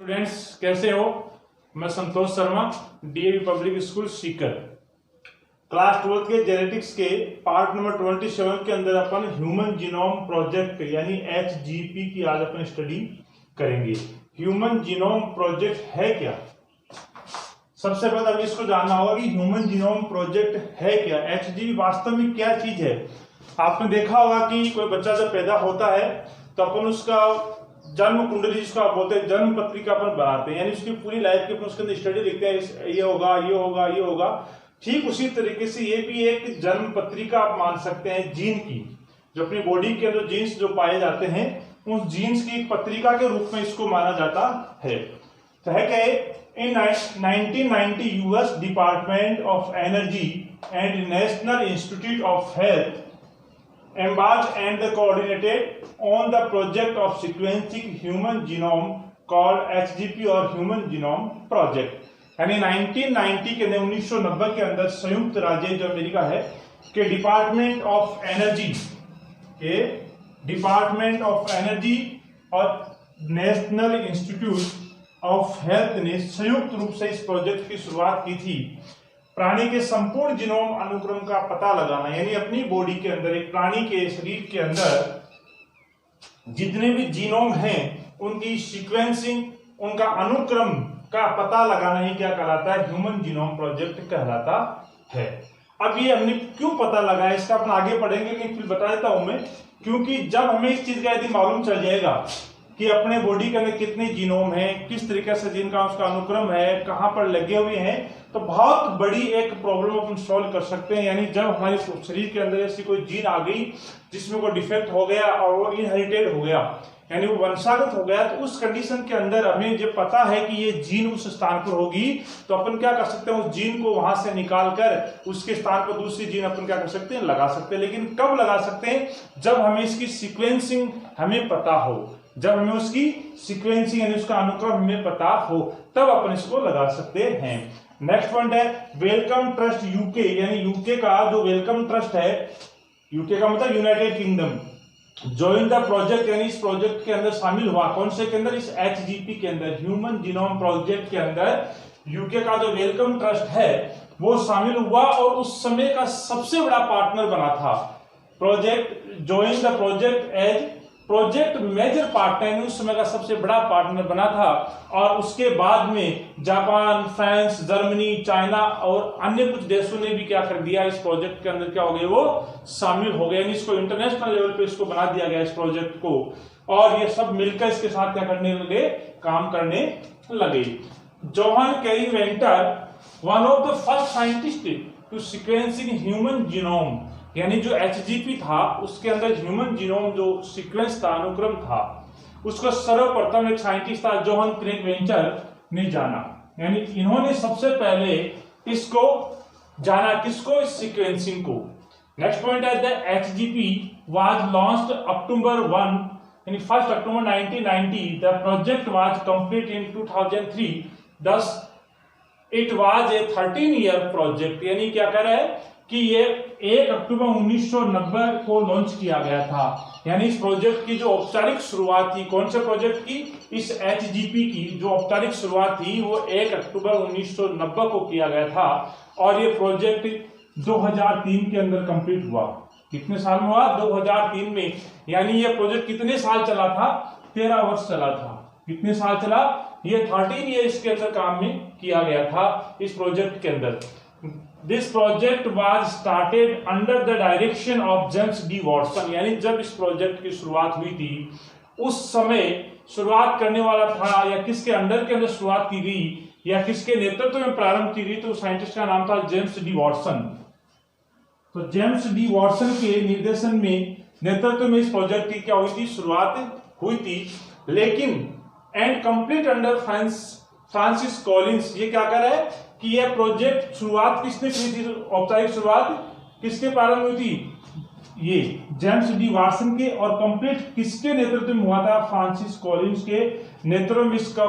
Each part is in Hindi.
स्टूडेंट्स कैसे हो। मैं Santosh Sharma, DAV public school Sikar. Class 12 के जेनेटिक्स के पार्ट नंबर 27 के अंदर अपन ह्यूमन जीनोम प्रोजेक्ट यानी एचजीपी की आज अपन स्टडी करेंगे। ह्यूमन जीनोम प्रोजेक्ट है क्या? सबसे पहले अभी इसको जानना होगा कि ह्यूमन जीनोम प्रोजेक्ट है क्या, एचजीपी वास्तव में क्या चीज है। आपने देखा होगा कि कोई बच्चा जब पैदा होता है तो अपन उसका जन्म कुंडली, जिसको आप बोलते हैं जन्म पत्रिका, अपन बनाते हैं, यानी उसकी पूरी लाइफ की अपन उसके अंदर स्टडी लिखते हैं, ये होगा ये होगा ये होगा। ठीक उसी तरीके से ये भी एक जन्म पत्रिका आप मान सकते हैं जीन की, जो अपनी बॉडी के अंदर जीन्स जो पाए जाते हैं उस जीन्स की एक पत्रिका के रूप में इसको माना जाता है। तो है क्या, इन 1990 US department of energy and national institute of health embarked and coordinated on the project of sequencing human genome called HGP और Human Genome Project। यानी 1990 के अंदर 1990 के अंदर संयुक्त राज्य जो अमेरिका है के डिपार्टमेंट ऑफ एनर्जी और नेशनल इंस्टीट्यूट ऑफ हेल्थ ने संयुक्त रूप से इस प्रोजेक्ट की शुरुआत की थी। प्राणी के संपूर्ण जीनोम अनुक्रम का पता लगाना, यानी अपनी बॉडी के अंदर, एक प्राणी के शरीर के अंदर जितने भी जीनोम हैं उनकी सीक्वेंसिंग, उनका अनुक्रम का पता लगाना ही क्या कहलाता है, ह्यूमन जीनोम प्रोजेक्ट कहलाता है। अब ये हमने क्यों पता लगाया इसका अपन आगे पढ़ेंगे, लेकिन फिर बता देता हूं मैं, क्योंकि जब हमें इस चीज का यदि मालूम चल जाएगा कि अपने बॉडी के अंदर कितने जीनोम हैं, किस तरीके से जीन का उसका अनुक्रम है, कहां पर लगे हुए हैं, तो बहुत बड़ी एक प्रॉब्लम अपन सॉल्व कर सकते हैं। यानी जब हमारे शरीर के अंदर ऐसी कोई जीन आ गई जिसमें कोई डिफेक्ट हो गया और वो इनहेरिटेड हो गया, यानी वो वंशागत हो गया, तो उस कंडीशन के अंदर हमें जब पता है कि ये जीन उस स्थान पर होगी तो अपन क्या कर सकते हैं, उस जीन को वहां से निकाल कर उसके स्थान पर दूसरी जीन अपन क्या कर सकते हैं, लगा सकते हैं। लेकिन कब लगा सकते हैं, जब हमें इसकी सीक्वेंसिंग हमें पता हो, जब हमें उसकी सीक्वेंसिंग यानी उसका अनुक्रम हमें पता हो, तब अपन इसको लगा सकते हैं। नेक्स्ट पॉइंट है वेलकम ट्रस्ट यूके, यानी यूके का जो वेलकम ट्रस्ट है, यूके का मतलब United kingdom, join the project, यानी इस प्रोजेक्ट के अंदर शामिल हुआ। कौन से के अंदर, इस एचजीपी के अंदर, ह्यूमन जीनोम प्रोजेक्ट के अंदर यूके का जो वेलकम ट्रस्ट है वो शामिल हुआ और उस समय का सबसे बड़ा पार्टनर बना था। Project join the project as project major partner, उस समय का सबसे बड़ा पार्टनर बना था। और उसके बाद में जापान, फ्रांस, जर्मनी, चाइना और अन्य कुछ देशों ने भी क्या कर दिया, इस प्रोजेक्ट के अंदर क्या हो गए, वो शामिल हो गए। इसको इंटरनेशनल लेवल पे इसको बना दिया गया इस प्रोजेक्ट को, और ये सब मिलकर इसके साथ क्या करने लगे, काम करने लगे। John Craig Venter, one of the first scientist to sequencing human genome, यानी जो एचजीपी था उसके अंदर ह्यूमन जीनोम जो सीक्वेंस था, अनुक्रम था, उसको सर्वप्रथम एक साइंटिस्ट था जोहान क्रेग वेंचर ने जाना। यानी इन्होंने सबसे पहले इसको जाना, किसको, इस सीक्वेंसिंग को। नेक्स्ट पॉइंट है द एचजीपी वाज लॉन्च्ड अक्टूबर 1, यानी 1 अक्टूबर 1990। The project was complete in 2003, thus it was a 13 year project. यानी क्या कह रहा है कि ये 1 अक्टूबर 1990 को लॉन्च किया गया था। यानी इस प्रोजेक्ट की जो औपचारिक शुरुआत थी, कौन से प्रोजेक्ट की, इस एचजीपी की जो औपचारिक शुरुआत थी वो 1 अक्टूबर 1990 को किया गया था। और ये प्रोजेक्ट 2003 के अंदर कंप्लीट हुआ। कितने साल में हुआ, 2003 में। यानी ये प्रोजेक्ट कितने साल चला था, 13 वर्ष चला था। कितने साल चला, ये 13 ईयर्स के अंदर काम में किया गया था इस प्रोजेक्ट के अंदर। This project was started under the direction of James D Watson. यानी जब इस प्रोजेक्ट की शुरुआत हुई थी उस समय शुरुआत करने वाला था, या किसके अंडर के अंदर शुरुआत की गई या किसके नेतृत्व में प्रारंभ की गई, तो साइंटिस्ट का नाम था जेम्स डी वॉटसन। तो जेम्स डी वॉटसन के निर्देशन में, नेतृत्व में इस प्रोजेक्ट की क्या हुई थी, शुरुआत हुई थी। लेकिन and complete under Francis Collins, ये क्या कर रहा है कि यह प्रोजेक्ट शुरुआत किसने की थी, औपचारिक शुरुआत किसके प्रारंभ हुई थी, ये जेम्स डी वॉटसन के। और कंप्लीट किसके नेतृत्व में हुआ था, फ्रांसिस कॉलिंस के नेतृत्व में इसका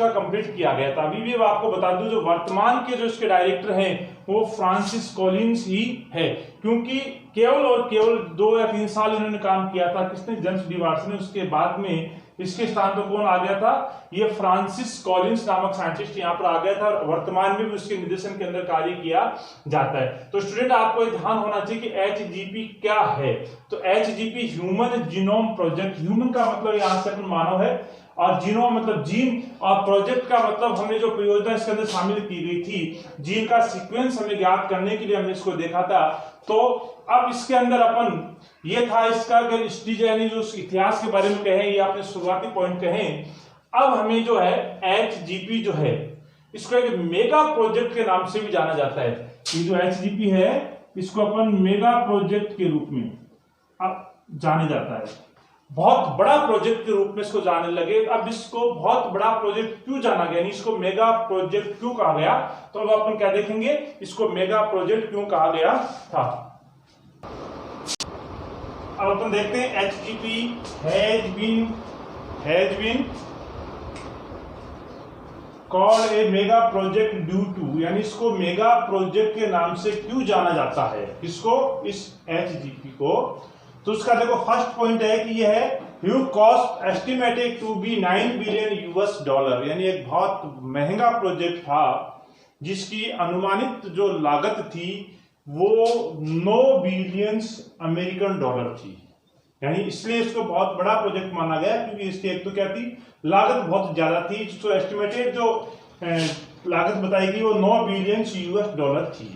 कंप्लीट किया गया था। अभी भी आपको बता दूं जो वर्तमान के जो इसके डायरेक्टर हैं वो फ्रांसिस कॉलिंस ही है, क्योंकि केवल और केवल 2 या 3 साल इन्होंने काम किया था, किसने, जेम्स डी वॉटसन ने। उसके बाद में इसके स्थान पर कौन आ गया था? ये फ्रांसिस कॉलिंस नामक साइंटिस्ट यहाँ पर आ गया था और वर्तमान में भी उसके निर्देशन के अंदर कार्य किया जाता है। तो स्टूडेंट आपको ध्यान होना चाहिए कि HGP क्या है। तो HGP human genome project, human का मतलब यहाँ से अपन मानव है और जीनोम मतलब जीन, और प्रोजेक्ट का मतलब हमने जो परियोजना इसके अंदर शामिल की गई थी, जीन का सीक्वेंस हमें ज्ञात करने के लिए हमने इसको देखा था। तो अब इसके अंदर अपन ये था इसका अगर यानी जो इतिहास के बारे में कहें, ये आपने शुरुआती पॉइंट कहें। अब हमें जो है HGP जो है इसको एक मेगा प्रोजेक्ट के नाम से भी जाना जाता है। ये जो HGP है इसको अपन मेगा प्रोजेक्ट के रूप में अब जाने जाता है, बहुत बड़ा प्रोजेक्ट के रूप में इसको जाने लगे। अब इसको बहुत बड़ा प्रोजेक्ट क्यों जाना गया, इसको मेगा प्रोजेक्ट क्यों कहा गया, तो अब अपन क्या देखेंगे, इसको मेगा प्रोजेक्ट क्यों कहा गया था। अब अपन देखते हैं HGP has been called a mega project due to, यानी इसको मेगा प्रोजेक्ट के नाम से क्यों जाना जाता है, इसको, इस HGP को। तो उसका देखो फर्स्ट पॉइंट है कि यह है huge cost estimated to be 9 billion US$, यानी एक बहुत महंगा प्रोजेक्ट था जिसकी अनुमानित जो लागत थी वो 9 बिलियन अमेरिकन डॉलर थी। यानी इसलिए इसको बहुत बड़ा प्रोजेक्ट माना गया क्योंकि इसकी एक तो क्या थी, लागत बहुत ज्यादा थी। जिसको एस्टिमेटेड जो लागत बताई गई वो 9 बिलियन US$ थी।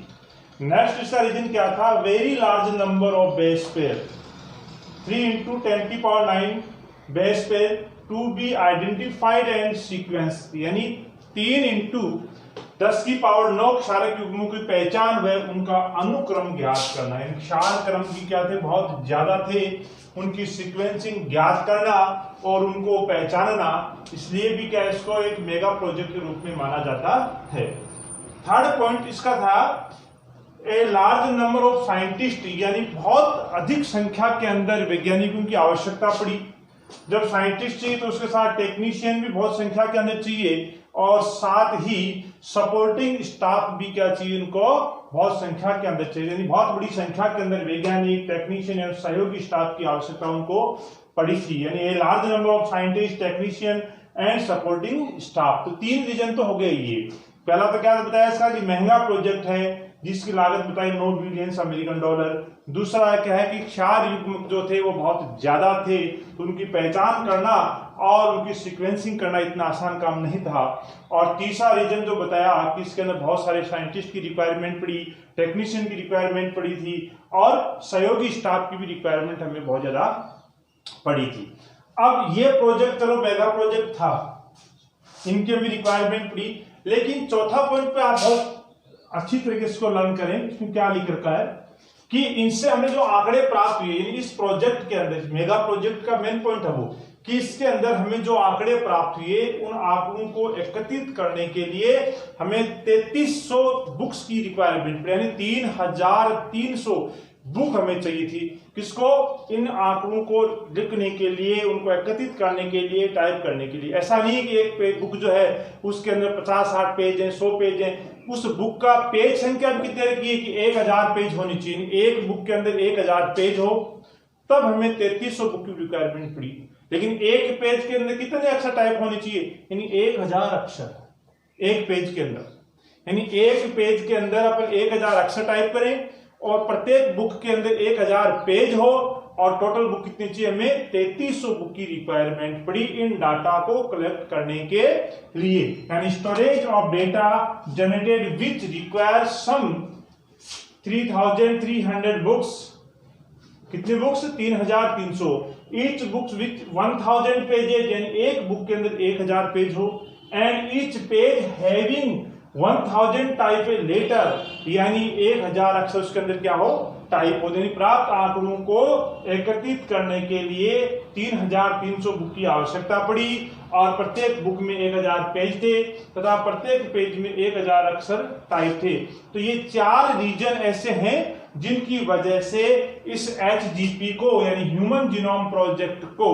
नेक्स्ट इसका रीजन क्या था, very large number of base pair, 3 × 10⁹ base pair to be identified and sequence, यानी 3 × 10⁹ क्षारक युग्मों की पहचान व उनका अनुक्रम ज्ञात करना। यानी क्षार क्रम की क्या थे, बहुत ज्यादा थे, उनकी सीक्वेंसिंग ज्ञात करना और उनको पहचानना, इसलिए भी क्या इसको एक मेगा प्रोजेक्ट के रूप में माना जाता है। थर्ड पॉइंट इसका था a large number of scientist, यानी बहुत अधिक संख्या के अंदर वैज्ञानिकों की आवश्यकता पड़ी। जब साइंटिस्ट चाहिए तो उसके साथ टेक्नीशियन भी बहुत संख्या के अंदर चाहिए और साथ ही सपोर्टिंग स्टाफ भी क्या चाहिए, उनको बहुत संख्या के अंदर चाहिए। यानी बहुत बड़ी संख्या के अंदर वैज्ञानिक, टेक्नीशियन और सहयोगी स्टाफ की आवश्यकता उनको पड़ी थी। यानी a large number of scientist, technician and supporting staff. तो 3 रीजन तो हो गए। ये पहला तो क्या बताया इसका कि महंगा प्रोजेक्ट है जिसकी लागत बताई 9 बिलियन अमेरिकन डॉलर। दूसरा क्या है कि क्षार युग्म जो थे वो बहुत ज्यादा थे, तो उनकी पहचान करना और उनकी सीक्वेंसिंग करना इतना आसान काम नहीं था। और तीसरा रीजन जो बताया कि इसके अंदर बहुत सारे साइंटिस्ट की रिक्वायरमेंट पड़ी, टेक्नीशियन की रिक्वायरमेंट पड़ी थी और सहयोगी स्टाफ की भी रिक्वायरमेंट हमें बहुत ज्यादा पड़ी थी। अब ये प्रोजेक्ट चलो मेगा प्रोजेक्ट था, इनके भी रिक्वायरमेंट पड़ी, लेकिन चौथा पॉइंट पे आप बहुत अच्छी तरीके से लर्न करें। इसमें क्या लिख रखा है कि इनसे हमें जो आंकड़े प्राप्त हुए, इस प्रोजेक्ट के अंदर, मेगा प्रोजेक्ट का मेन पॉइंट है वो कि इसके अंदर हमें जो आंकड़े प्राप्त हुए उन आंकड़ों को एकत्रित करने के लिए हमें 3300 बुक्स की रिक्वायरमेंट, यानी 3300 बुक हमें चाहिए थी। किसको, इन आंकड़ों को लिखने के लिए, उनको एकत्रित करने के लिए, टाइप करने के लिए। ऐसा नहीं कि एक बुक जो है उसके अंदर 50-60 पेज हैं, 100 पेज हैं, उस बुक का पेज संख्या भी कितने रखी है कि 1000 पेज होनी चाहिए। एक बुक के अंदर 1000 पेज हो तब हमें 3300 बुक की रिक्वायरमेंट पड़ी। लेकिन एक पेज के अंदर कितने अक्षर टाइप होने चाहिए, यानी 1000 अक्षर एक पेज के अंदर। यानी एक पेज के अंदर अपन 1000 अक्षर टाइप करें और प्रत्येक बुक के अंदर 1000 पेज हो और टोटल बुक कितनी चाहिए, हमें 3300 बुक की रिक्वायरमेंट पड़ी इन डाटा को कलेक्ट करने के लिए। यानी storage of data generated which require some 3300 books. कितने books, 3300। Each books with 1000 pages, यानी एक बुक के अंदर 1000 पेज हो। And each page having 1000 type a letter, यानी 1000 अक्षर उसके अंदर क्या हो, टाइप हो। यानी प्राप्त आंकड़ों को एकत्रित करने के लिए 3300 बुक की आवश्यकता पड़ी और प्रत्येक बुक में 1000 पेज थे तथा प्रत्येक पेज में 1000 अक्षर टाइप थे। तो ये 4 रीजन ऐसे हैं जिनकी वजह से इस HGP को, यानी ह्यूमन जीनोम प्रोजेक्ट को,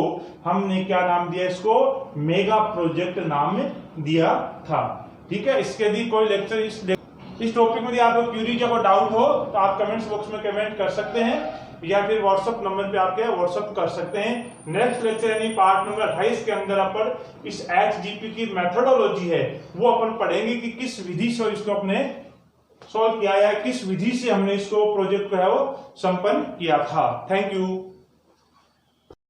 हमने क्या नाम दिया, इसको मेगा प्रोजेक्ट नाम दिया था। ठीक है, इसके लिए कोई लेक्चर इस टॉपिक में आपको क्यूरी या कोई डाउट हो तो आप कमेंट्स बॉक्स में कमेंट कर सकते हैं। या फिर व्हाट्सएप नंबर पे आप क्या व्हाट्सएप कर सकते हैं। नेक्स्ट लेक्चर यानी पार्ट नंबर 28 के अंदर अपन इस HGP की मेथोडोलॉजी है वो अपन पढ़ेंगे कि किस विधि से इसको अपने सॉल्व किया या किस विधि से हमने इसको प्रोजेक्ट को है वो संपन्न किया था। Thank you.